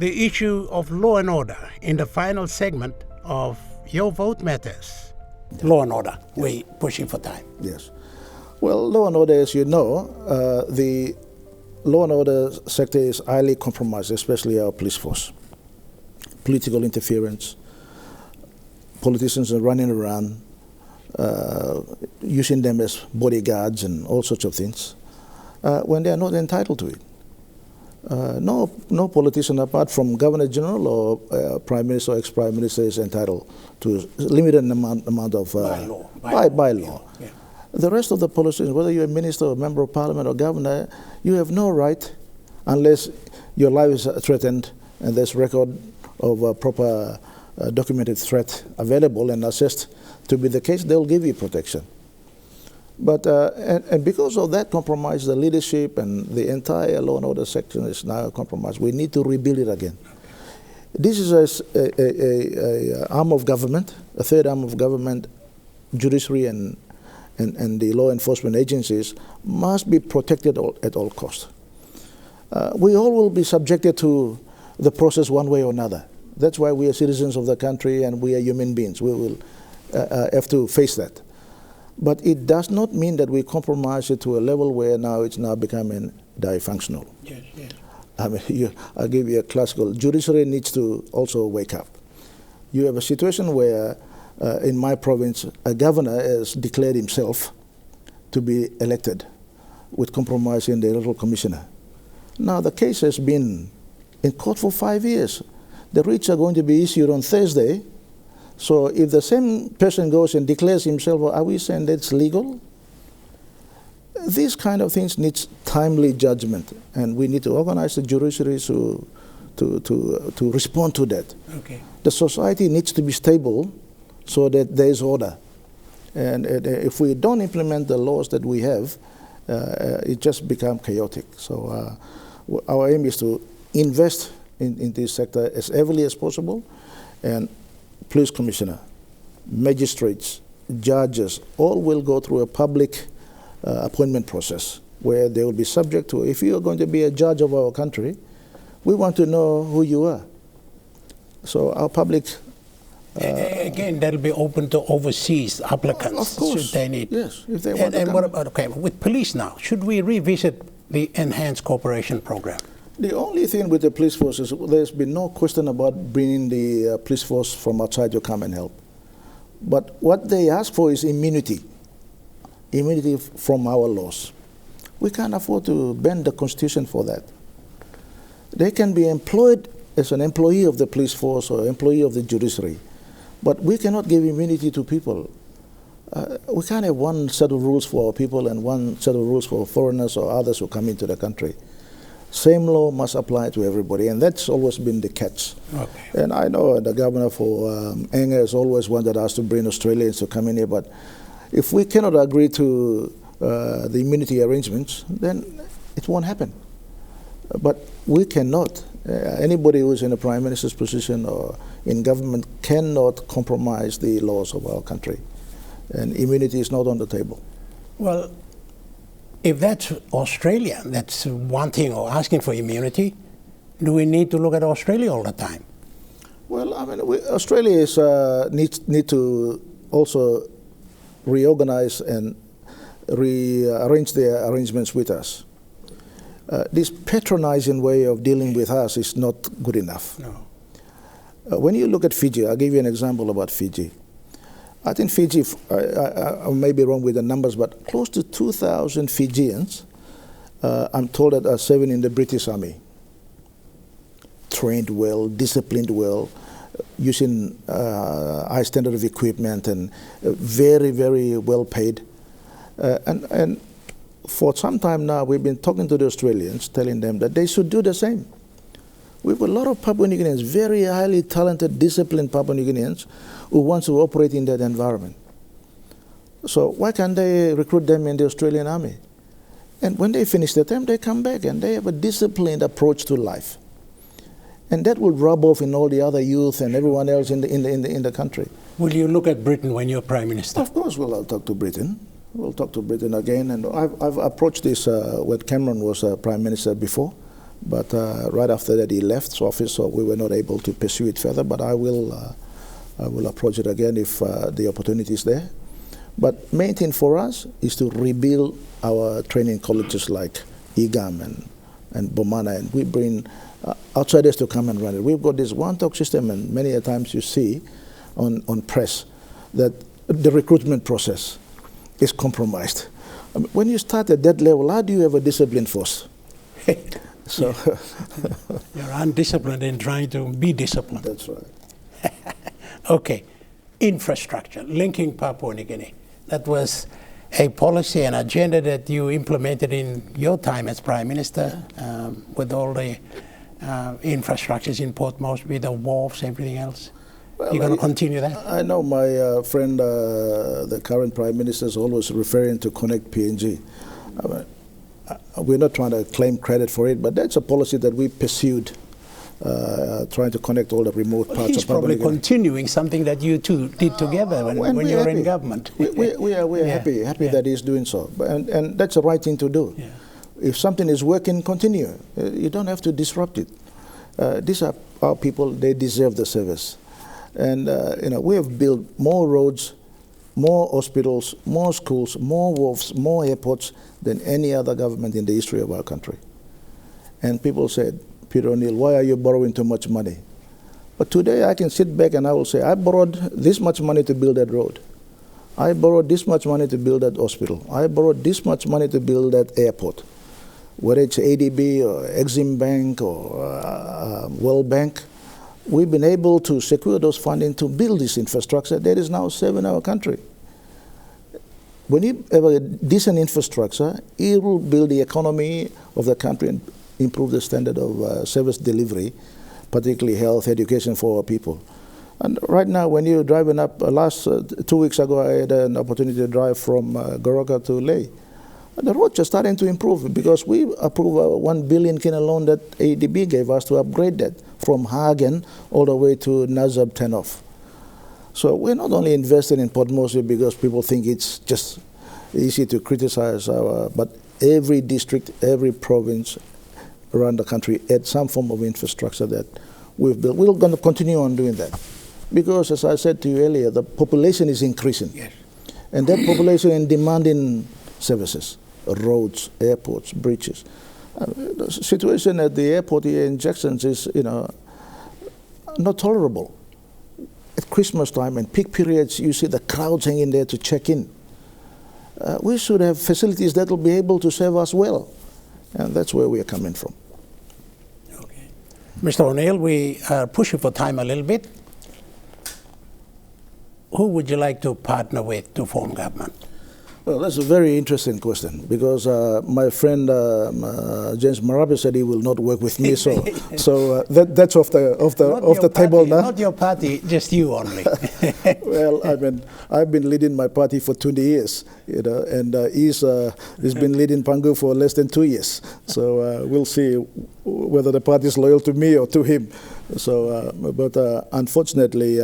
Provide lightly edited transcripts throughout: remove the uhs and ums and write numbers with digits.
the issue of law and order in the final segment of Your Vote Matters. Yeah. Law and order, we're pushing for time. Yes. Well, law and order, as you know, the law and order sector is highly compromised, especially our police force. Political interference, politicians are running around, using them as bodyguards and all sorts of things, when they are not entitled to it. No politician, apart from Governor General or Prime Minister or ex-Prime Minister, is entitled to a limited amount of by law. Yeah. The rest of the politicians, whether you're a minister or member of parliament or governor, you have no right, unless your life is threatened and there's record of a proper documented threat available and assessed to be the case, they'll give you protection. But and because of that compromise, the leadership and the entire law and order section is now compromised. We need to rebuild it again. This is a arm of government, a third arm of government. Judiciary and the law enforcement agencies must be protected at all costs. We all will be subjected to the process one way or another. That's why we are citizens of the country and we are human beings. We will have to face that. But it does not mean that we compromise it to a level where now it's now becoming dysfunctional. Yes, yes. I mean, I'll give you a classical. Judiciary needs to also wake up. You have a situation where, in my province, a governor has declared himself to be elected with compromising the electoral commissioner. Now, the case has been in court for 5 years. The writs are going to be issued on Thursday. So if the same person goes and declares himself, are we saying that's legal? These kind of things need timely judgment, and we need to organize the judiciary to respond to that. Okay. The society needs to be stable so that there is order. And if we don't implement the laws that we have, it just becomes chaotic. So our aim is to invest in this sector as heavily as possible, and police commissioner, magistrates, judges, all will go through a public appointment process where they will be subject to, if you are going to be a judge of our country, we want to know who you are. So our public... Again, that'll be open to overseas applicants, of course, should they need. Yes, if they want to come. What about, okay, with police now, should we revisit the enhanced cooperation program? The only thing with the police force is there's been no question about bringing the police force from outside to come and help. But what they ask for is immunity from our laws. We can't afford to bend the Constitution for that. They can be employed as an employee of the police force or employee of the judiciary, but we cannot give immunity to people. We can't have one set of rules for our people and one set of rules for foreigners or others who come into the country. Same law must apply to everybody, and that's always been the catch. Okay. And I know the governor for Eggins has always wanted us to bring Australians to come in here, but if we cannot agree to the immunity arrangements, then it won't happen. But we cannot. Anybody who is in a prime minister's position or in government cannot compromise the laws of our country, and immunity is not on the table. Well, if that's Australia, that's wanting or asking for immunity, do we need to look at Australia all the time? Well, I mean, Australia is, need to also reorganize and rearrange their arrangements with us. This patronizing way of dealing with us is not good enough. No. When you look at Fiji, I'll give you an example about Fiji. I think Fiji, I may be wrong with the numbers, but close to 2,000 Fijians, I'm told, that are serving in the British Army. Trained well, disciplined well, using high standard of equipment and very, very well paid. And for some time now, we've been talking to the Australians, telling them that they should do the same. We have a lot of Papua New Guineans, very highly talented, disciplined Papua New Guineans, who want to operate in that environment. So why can't they recruit them in the Australian Army? And when they finish their term, they come back and they have a disciplined approach to life. And that will rub off in all the other youth and everyone else in the country. Will you look at Britain when you're Prime Minister? Of course, we'll talk to Britain. We'll talk to Britain again. And I've approached this when Cameron was Prime Minister before. But right after that, he left office, so we were not able to pursue it further. But I will approach it again if the opportunity is there. But main thing for us is to rebuild our training colleges like EGAM and Bomana, and we bring outsiders to come and run it. We've got this one-talk system, and many a times you see on press that the recruitment process is compromised. I mean, when you start at that level, how do you have a disciplined force? So you're undisciplined in trying to be disciplined. That's right. Okay, infrastructure, linking Papua New Guinea. That was a policy and agenda that you implemented in your time as Prime Minister, with all the infrastructures in Port Moresby, the wharves, everything else. Well, you're going to continue that? I know my friend, the current Prime Minister, is always referring to Connect PNG. We're not trying to claim credit for it, but that's a policy that we pursued, trying to connect all the remote parts of Papua New Guinea. He's probably continuing something that you two did together when you were in government. We are happy that he's doing so, and that's the right thing to do. Yeah. If something is working, continue. You don't have to disrupt it. These are our people; they deserve the service. And we have built more roads, more hospitals, more schools, more wharves, more airports than any other government in the history of our country. And people said, Peter O'Neill, why are you borrowing too much money? But today I can sit back and I will say, I borrowed this much money to build that road. I borrowed this much money to build that hospital. I borrowed this much money to build that airport. Whether it's ADB or Exim Bank or World Bank, we've been able to secure those funding to build this infrastructure that is now serving our country. When you have a decent infrastructure, it will build the economy of the country and improve the standard of service delivery, particularly health, education for our people. And right now, when you're driving up, 2 weeks ago, I had an opportunity to drive from Goroka to Leh. The roads are starting to improve because we approved a 1 billion kina loan that ADB gave us to upgrade that from Hagen all the way to Nazab Tenof. So we're not only investing in Port Moresby because people think it's just easy to criticize but every district, every province around the country had some form of infrastructure that we've built. We're going to continue on doing that because, as I said to you earlier, the population is increasing. Yes. And that population is demanding services, roads, airports, bridges. The situation at the airport here in Jackson is, not tolerable. At Christmas time and peak periods, you see the crowds hanging there to check in. We should have facilities that will be able to serve us well. And that's where we are coming from. Okay. Mr. O'Neill, we are pushing for time a little bit. Who would you like to partner with to form government? Well, that's a very interesting question because my friend James Marape said he will not work with me, so that's off the table now. Not your party, just you only. Well, I've been leading my party for 20 years, and he's been leading Pangu for less than 2 years. So we'll see whether the party is loyal to me or to him. So, but unfortunately,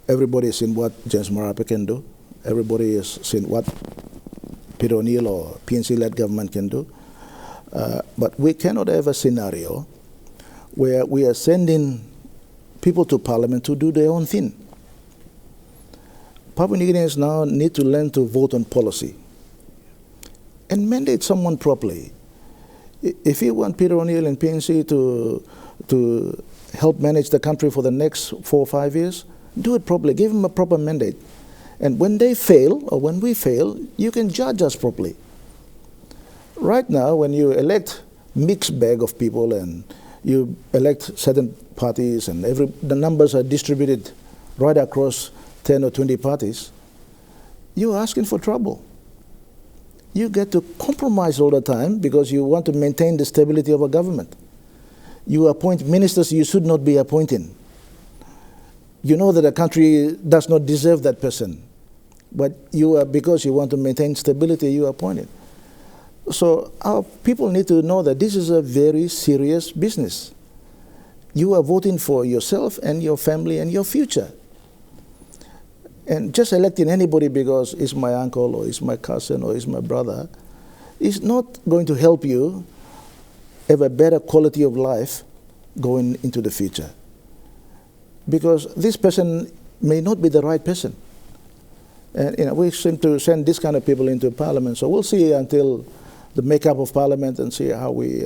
everybody has seen what James Marape can do. Everybody has seen what Peter O'Neill or PNC-led government can do. But we cannot have a scenario where we are sending people to parliament to do their own thing. Papua New Guineans now need to learn to vote on policy and mandate someone properly. If you want Peter O'Neill and PNC to help manage the country for the next 4 or 5 years, do it properly. Give them a proper mandate. And when they fail, or when we fail, you can judge us properly. Right now, when you elect mixed bag of people and you elect certain parties and the numbers are distributed right across 10 or 20 parties, you're asking for trouble. You get to compromise all the time because you want to maintain the stability of a government. You appoint ministers you should not be appointing. You know that the country does not deserve that person, but because you want to maintain stability, you appoint it. So our people need to know that this is a very serious business. You are voting for yourself and your family and your future. And just electing anybody because it's my uncle or it's my cousin or it's my brother is not going to help you have a better quality of life going into the future. Because this person may not be the right person. And we seem to send this kind of people into Parliament, so we'll see until the makeup of Parliament and see how we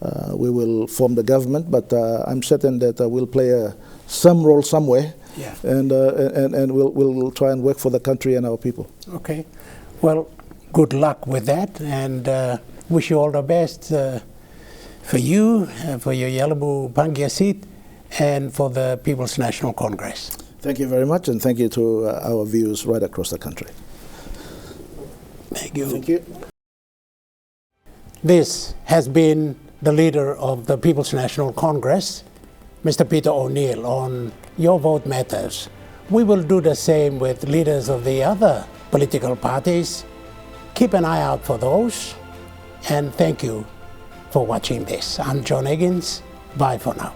will form the government. But I'm certain that we'll play some role somewhere, yeah. and we'll try and work for the country and our people. Okay. Well, good luck with that, and wish you all the best for you, for your Yalabu Pangia seat, and for the People's National Congress. Thank you very much, and thank you to our viewers right across the country. Thank you. Thank you. This has been the leader of the People's National Congress, Mr. Peter O'Neill, on Your Vote Matters. We will do the same with leaders of the other political parties. Keep an eye out for those, and thank you for watching this. I'm John Eggins. Bye for now.